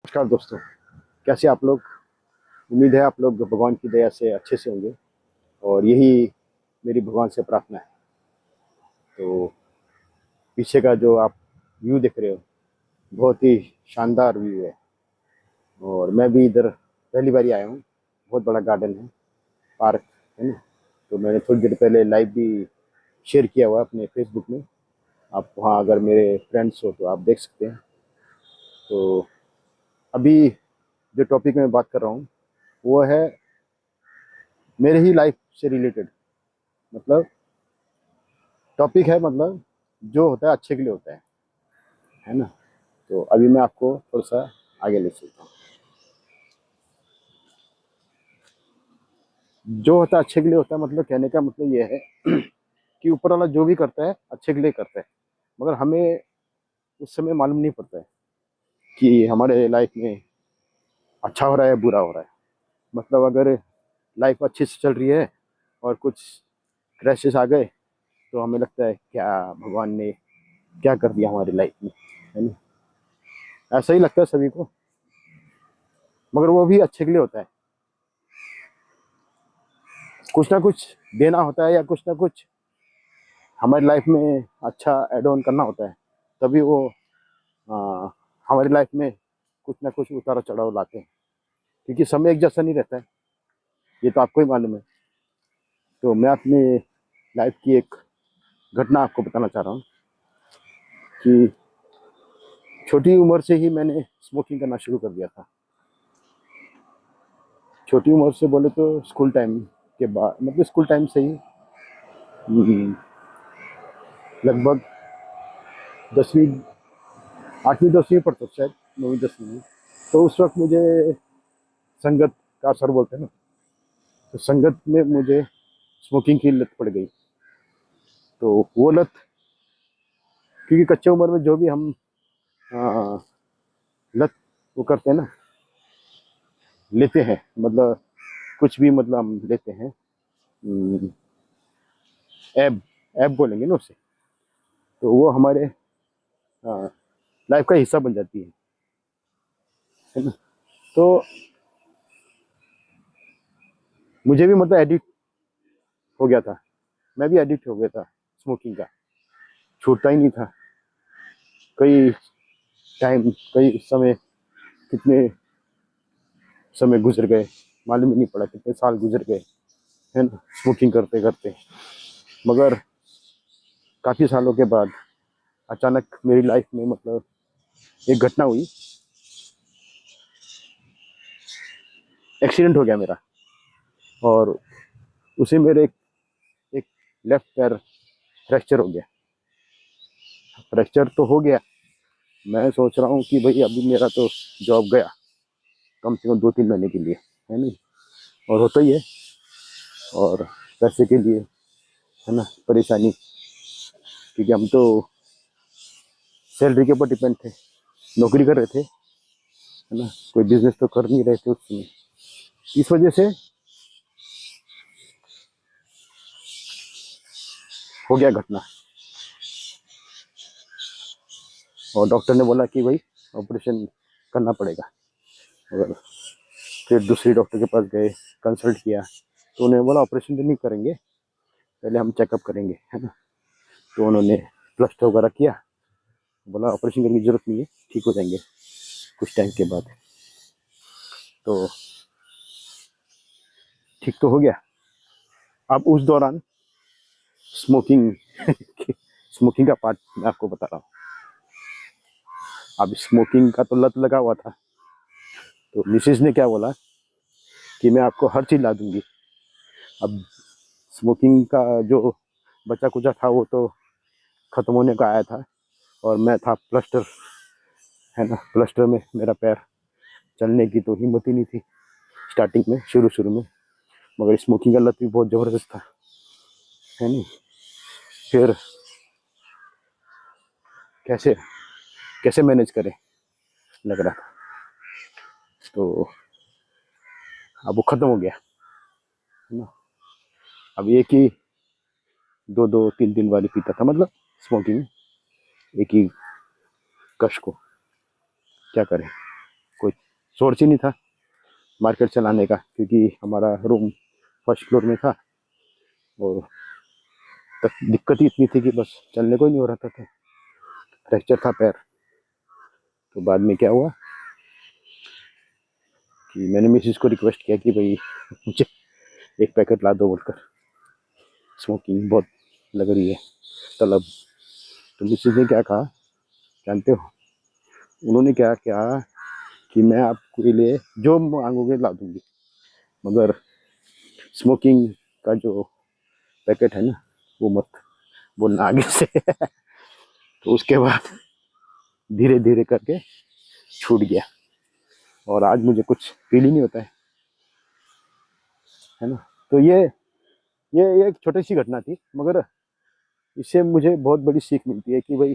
नमस्कार दोस्तों, कैसे आप लोग। उम्मीद है आप लोग भगवान की दया से अच्छे से होंगे और यही मेरी भगवान से प्रार्थना है। तो पीछे का जो आप व्यू देख रहे हो बहुत ही शानदार व्यू है और मैं भी इधर पहली बार ही आया हूँ। बहुत बड़ा गार्डन है, पार्क है ना। तो मैंने थोड़ी देर पहले लाइव भी शेयर किया हुआ है अपने फेसबुक में। आप वहाँ अगर मेरे फ्रेंड्स हो तो आप देख सकते हैं। तो अभी जो टॉपिक में बात कर रहा हूँ वो है मेरे ही लाइफ से रिलेटेड। मतलब टॉपिक है, मतलब जो होता है अच्छे के लिए होता है ना। तो अभी मैं आपको थोड़ा सा आगे ले चलता हूँ। जो होता है अच्छे के लिए होता है, मतलब कहने का मतलब ये है कि ऊपर वाला जो भी करता है अच्छे के लिए करता है, मगर हमें उस समय मालूम नहीं पड़ता है कि हमारे लाइफ में अच्छा हो रहा है बुरा हो रहा है। मतलब अगर लाइफ अच्छे से चल रही है और कुछ क्रैशेस आ गए तो हमें लगता है क्या भगवान ने क्या कर दिया हमारी लाइफ में, है ना। ऐसा ही लगता है सभी को, मगर वो भी अच्छे के लिए होता है। कुछ ना कुछ देना होता है या कुछ ना कुछ हमारी लाइफ में अच्छा एड ऑन करना होता है, तभी वो आ, हमारी लाइफ में कुछ ना कुछ उतार चढ़ाव लाते हैं। क्योंकि समय एक जैसा नहीं रहता है, ये तो आपको ही मालूम है। तो मैं अपनी लाइफ की एक घटना आपको बताना चाह रहा हूँ कि छोटी उम्र से ही मैंने स्मोकिंग करना शुरू कर दिया था। छोटी उम्र से बोले तो स्कूल टाइम के बाद, मतलब स्कूल टाइम से ही लगभग 10वीं 8वीं 10वीं पढ़ता था शायद, 9वीं 10वीं में। तो उस वक्त मुझे संगत का असर बोलते हैं ना, तो संगत में मुझे स्मोकिंग की लत पड़ गई। तो वो लत, क्योंकि कच्चे उम्र में जो भी हम आ, लत वो करते हैं ना, लेते हैं, मतलब कुछ भी मतलब हम लेते हैं, ऐब ऐब बोलेंगे ना उसे। तो वो हमारे लाइफ का हिस्सा बन जाती है ना। तो मुझे भी मतलब एडिक्ट हो गया था, मैं भी एडिक्ट हो गया था स्मोकिंग का। छूटता ही नहीं था। कई टाइम, कई समय, कितने समय गुजर गए मालूम ही नहीं पड़ा, कितने साल गुजर गए, है ना, स्मोकिंग करते करते। मगर काफ़ी सालों के बाद अचानक मेरी लाइफ में मतलब एक घटना हुई। एक्सीडेंट हो गया मेरा, और उसे मेरे एक लेफ्ट पैर फ्रैक्चर हो गया। फ्रैक्चर तो हो गया, मैं सोच रहा हूँ कि भाई अभी मेरा तो जॉब गया कम से कम 2-3 महीने के लिए, है नहीं। और होता ही है, और पैसे के लिए, है ना, परेशानी। क्योंकि हम तो सैलरी के ऊपर डिपेंड थे, नौकरी कर रहे थे, है ना, कोई बिजनेस तो कर नहीं रहे थे उस समय। इस वजह से हो गया घटना, और डॉक्टर ने बोला कि भाई ऑपरेशन करना पड़ेगा। और फिर दूसरी डॉक्टर के पास गए, कंसल्ट किया, तो उन्होंने बोला ऑपरेशन तो नहीं करेंगे, पहले हम चेकअप करेंगे, है ना। तो उन्होंने प्लास्टर वगैरह किया, बोला ऑपरेशन करने की जरूरत नहीं है, ठीक हो जाएंगे कुछ टाइम के बाद। तो ठीक तो हो गया। अब उस दौरान स्मोकिंग स्मोकिंग का पार्ट मैं आपको बता रहा हूँ। अब स्मोकिंग का तो लत लगा हुआ था, तो मिसेज ने क्या बोला कि मैं आपको हर चीज़ ला दूंगी। अब स्मोकिंग का जो बचा कुचा था वो तो ख़त्म होने का आया था, और मैं था प्लास्टर, है ना। प्लास्टर में मेरा पैर, चलने की तो हिम्मत ही नहीं थी स्टार्टिंग में, शुरू शुरू में। मगर स्मोकिंग का लत भी बहुत ज़बरदस्त था, है नहीं। फिर कैसे कैसे मैनेज करें लग रहा था। तो अब वो ख़त्म हो गया, है ना। अब एक ही 2-2 3 दिन वाली पीता था, मतलब स्मोकिंग एक ही कश को, क्या करें, कोई सोर्स ही नहीं था मार्केट से लाने का, क्योंकि हमारा रूम फर्स्ट फ्लोर में था और दिक्कत ही इतनी थी कि बस चलने को ही नहीं हो रहा था। फ्रैक्चर था पैर। तो बाद में क्या हुआ कि मैंने मिसिस को रिक्वेस्ट किया कि भाई मुझे एक पैकेट ला दो बोलकर, स्मोकिंग बहुत लग रही है तलब। तो मिसिस ने क्या कहा जानते हो, उन्होंने क्या किया कि मैं आपके लिए जो मांगोगे ला दूंगी, मगर स्मोकिंग का जो पैकेट है ना वो मत बोलना आगे से। तो उसके बाद धीरे धीरे करके छूट गया और आज मुझे कुछ फील ही नहीं होता है ना। तो ये एक छोटी सी घटना थी, मगर इससे मुझे बहुत बड़ी सीख मिलती है कि भाई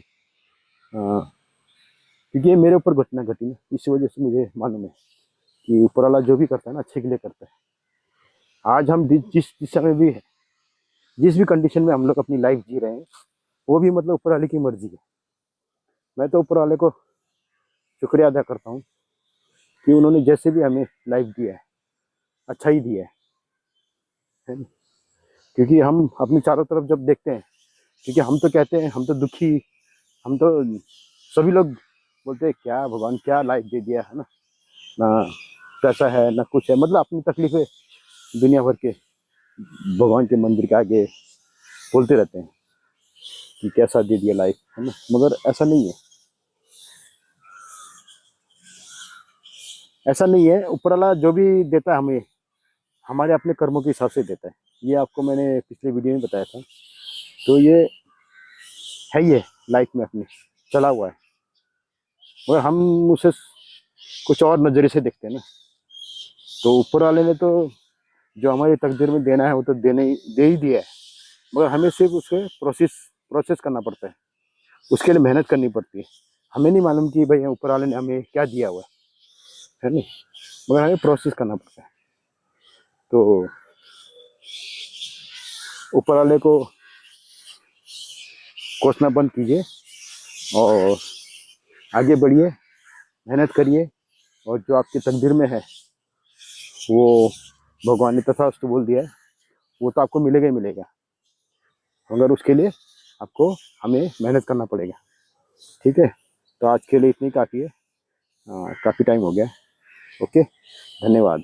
क्योंकि ये मेरे ऊपर घटना घटी ना, इसी वजह से मुझे मालूम है कि ऊपर वाला जो भी करता है ना अच्छे के लिए करता है। आज हम जिस दिशा में भी है, जिस भी कंडीशन में हम लोग अपनी लाइफ जी रहे हैं, वो भी मतलब ऊपर वाले की मर्जी है। मैं तो ऊपर वाले को शुक्रिया अदा करता हूँ कि उन्होंने जैसे भी हमें लाइफ दिया है अच्छा ही दिया है ना? क्योंकि हम अपनी चारों तरफ जब देखते हैं, क्योंकि हम तो कहते हैं हम तो दुखी, हम तो सभी लोग बोलते हैं क्या भगवान क्या लाइफ दे दिया है ना पैसा है ना कुछ है, मतलब अपनी तकलीफें दुनिया भर के भगवान के मंदिर के आगे बोलते रहते हैं कि कैसा दे दिया लाइफ है ना। मगर ऐसा नहीं है, ऐसा नहीं है। ऊपर वाला जो भी देता है हमें हमारे अपने कर्मों के हिसाब से देता है। ये आपको मैंने पिछले वीडियो में बताया था। तो ये है, ये लाइफ में अपनी चला हुआ है, मगर हम उसे कुछ और नज़रिए से देखते हैं ना। तो ऊपर वाले ने तो जो हमारी तकदीर में देना है वो तो दे ही दिया है, मगर हमें सिर्फ उसके प्रोसेस करना पड़ता है, उसके लिए मेहनत करनी पड़ती है। हमें नहीं मालूम कि भाई ऊपर वाले ने हमें क्या दिया हुआ है नहीं, मगर हमें प्रोसेस करना पड़ता है। तो ऊपर वाले को कोसना बंद कीजिए और आगे बढ़िए, मेहनत करिए, और जो आपकी तकदीर में है वो भगवान ने तथास्तु बोल दिया है, वो तो आपको मिलेगा ही मिलेगा, मगर उसके लिए आपको हमें मेहनत करना पड़ेगा। ठीक है, तो आज के लिए इतनी काफ़ी है, काफ़ी टाइम हो गया। ओके, धन्यवाद।